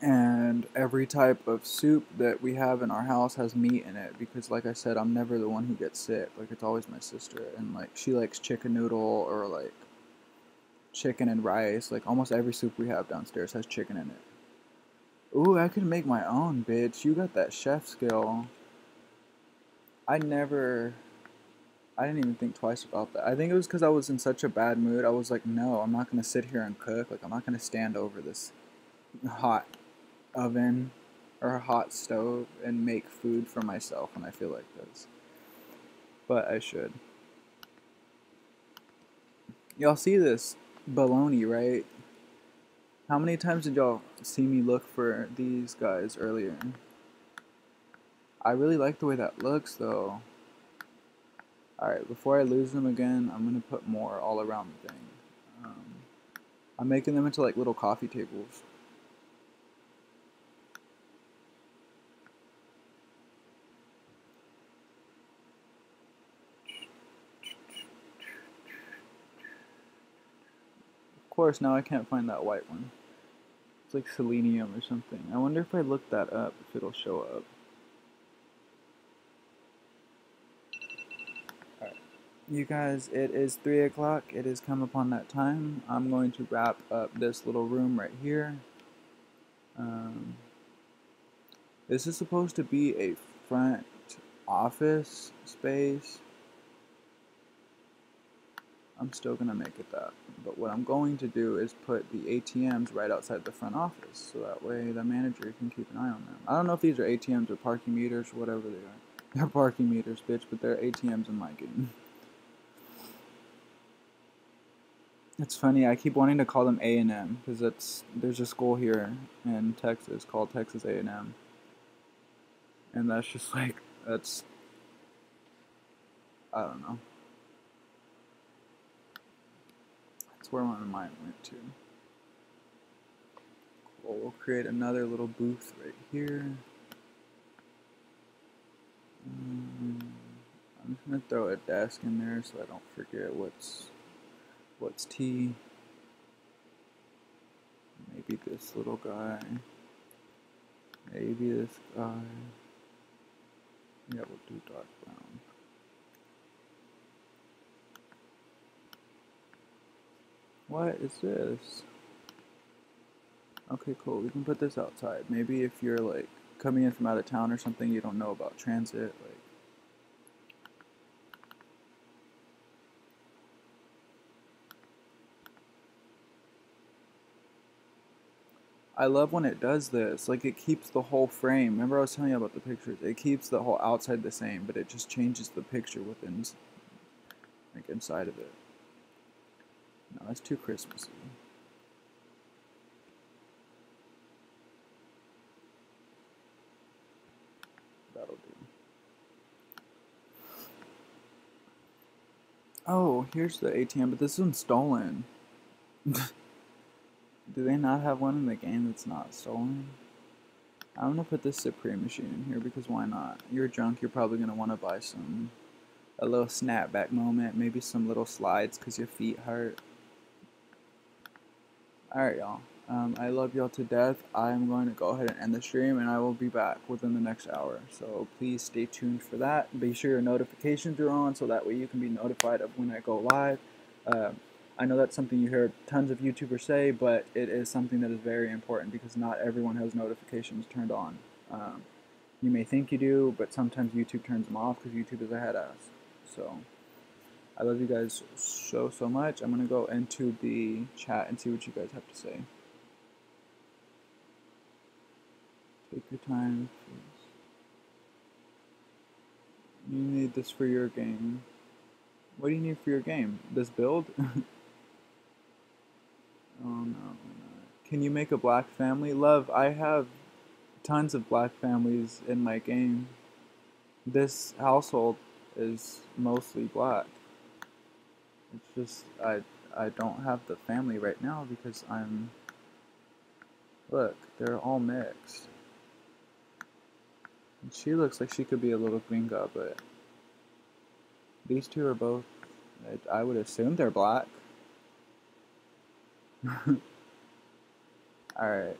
And every type of soup that we have in our house has meat in it because, like I said, I'm never the one who gets sick. Like, it's always my sister, and like she likes chicken noodle or like chicken and rice. Like almost every soup we have downstairs has chicken in it. Ooh, I could make my own, bitch. You got that chef skill. I never I didn't even think twice about that. I think it was because I was in such a bad mood. I was like, no, I'm not going to sit here and cook. Like, I'm not going to stand over this hot oven or a hot stove and make food for myself when I feel like this. But I should. Y'all see this baloney, right? How many times did y'all see me look for these guys earlier? I really like the way that looks though. Alright, before I lose them again, I'm gonna put more all around the thing. I'm making them into like little coffee tables. Of course, now I can't find that white one. It's like selenium or something. I wonder if I look that up, if it'll show up. Alright. You guys, it is 3 o'clock. It has come upon that time. I'm going to wrap up this little room right here. This is supposed to be a front office space. I'm still gonna make it that. But what I'm going to do is put the ATMs right outside the front office, so that way the manager can keep an eye on them. I don't know if these are ATMs or parking meters or whatever they are. They're parking meters, bitch, but they're ATMs in my game. It's funny, I keep wanting to call them A&M, because there's a school here in Texas called Texas A&M. And that's just like, I don't know. That's where my mind went to. Cool, we'll create another little booth right here. I'm just gonna throw a desk in there so I don't forget what's T. Maybe this little guy. Maybe this guy. Yeah, we'll do dark brown. What is this? Okay, cool. We can put this outside. Maybe if you're like coming in from out of town or something, you don't know about transit, like. I love when it does this. Like, it keeps the whole frame. Remember I was telling you about the pictures? It keeps the whole outside the same, but it just changes the picture within, like, inside of it. No, that's too Christmassy. That'll do. Oh, here's the ATM, but this one's stolen. Do they not have one in the game that's not stolen? I'm gonna put this Supreme machine in here because why not? You're drunk, you're probably gonna want to buy a little snapback moment, maybe some little slides because your feet hurt. Alright, y'all. I love y'all to death. I'm going to go ahead and end the stream, and I will be back within the next hour. So please stay tuned for that. Be sure your notifications are on so that way you can be notified of when I go live. I know that's something you hear tons of YouTubers say, but it is something that is very important because not everyone has notifications turned on. You may think you do, but sometimes YouTube turns them off because YouTube is a head ass. So I love you guys so much. I'm gonna go into the chat and see what you guys have to say. Take your time, please. You need this for your game. What do you need for your game? This build? Oh no. Can you make a black family? Love, I have tons of black families in my game. This household is mostly black. It's just I don't have the family right now because look, they're all mixed. And she looks like she could be a little gringa, but these two are both, I would assume they're black. Alright,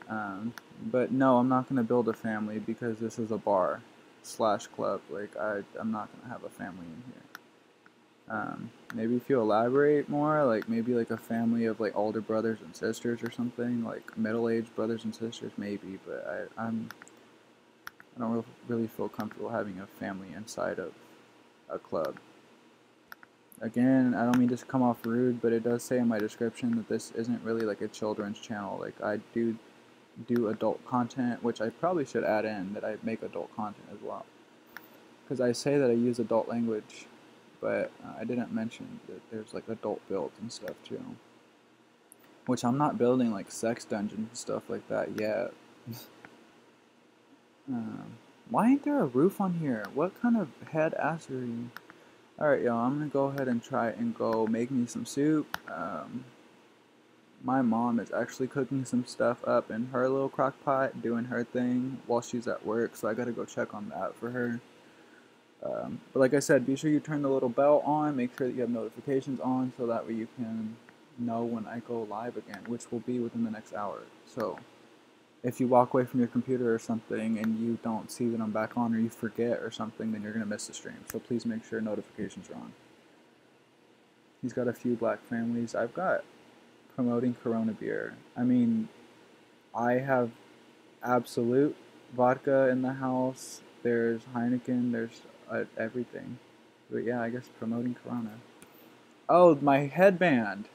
but no, I'm not gonna build a family because this is a bar slash club. Like, I'm not gonna have a family in here. Maybe if you elaborate more, like maybe like a family of like older brothers and sisters or something, like middle-aged brothers and sisters, maybe. But I don't really feel comfortable having a family inside of a club. Again, I don't mean to come off rude, but it does say in my description that this isn't really like a children's channel. Like, I do adult content, which I probably should add in that I make adult content as well. Because I say that I use adult language, but I didn't mention that there's like adult builds and stuff too. Which I'm not building like sex dungeons and stuff like that yet. Um, why ain't there a roof on here? What kind of head assery? Alright, y'all, I'm gonna go ahead and try and go make me some soup. My mom is actually cooking some stuff up in her little crock pot, doing her thing while she's at work, so I gotta go check on that for her. But like I said, be sure you turn the little bell on, make sure that you have notifications on, so that way you can know when I go live again, which will be within the next hour. So if you walk away from your computer or something and you don't see that I'm back on, or you forget or something, then you're gonna miss the stream. So please make sure notifications are on. He's got a few black families. I've got promoting Corona beer. I mean, I have Absolute vodka in the house. There's Heineken. There's everything. But yeah, I guess promoting Corona. Oh, my headband.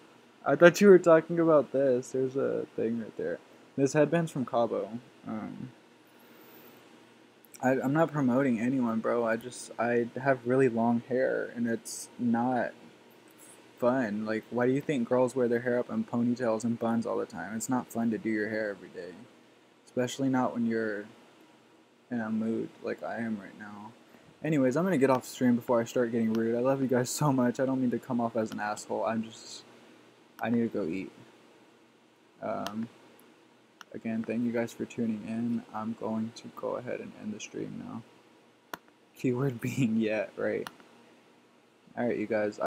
I thought you were talking about this. There's a thing right there. This headband's from Cabo. Um, I'm not promoting anyone, bro. I have really long hair, and it's not fun. Like, why do you think girls wear their hair up in ponytails and buns all the time? It's not fun to do your hair every day, especially not when you're in a mood like I am right now. Anyways, I'm gonna get off stream before I start getting rude. I love you guys so much. I don't mean to come off as an asshole. I need to go eat. Um, Again, thank you guys for tuning in. I'm going to go ahead and end the stream now. Keyword being yet, right? Alright, you guys.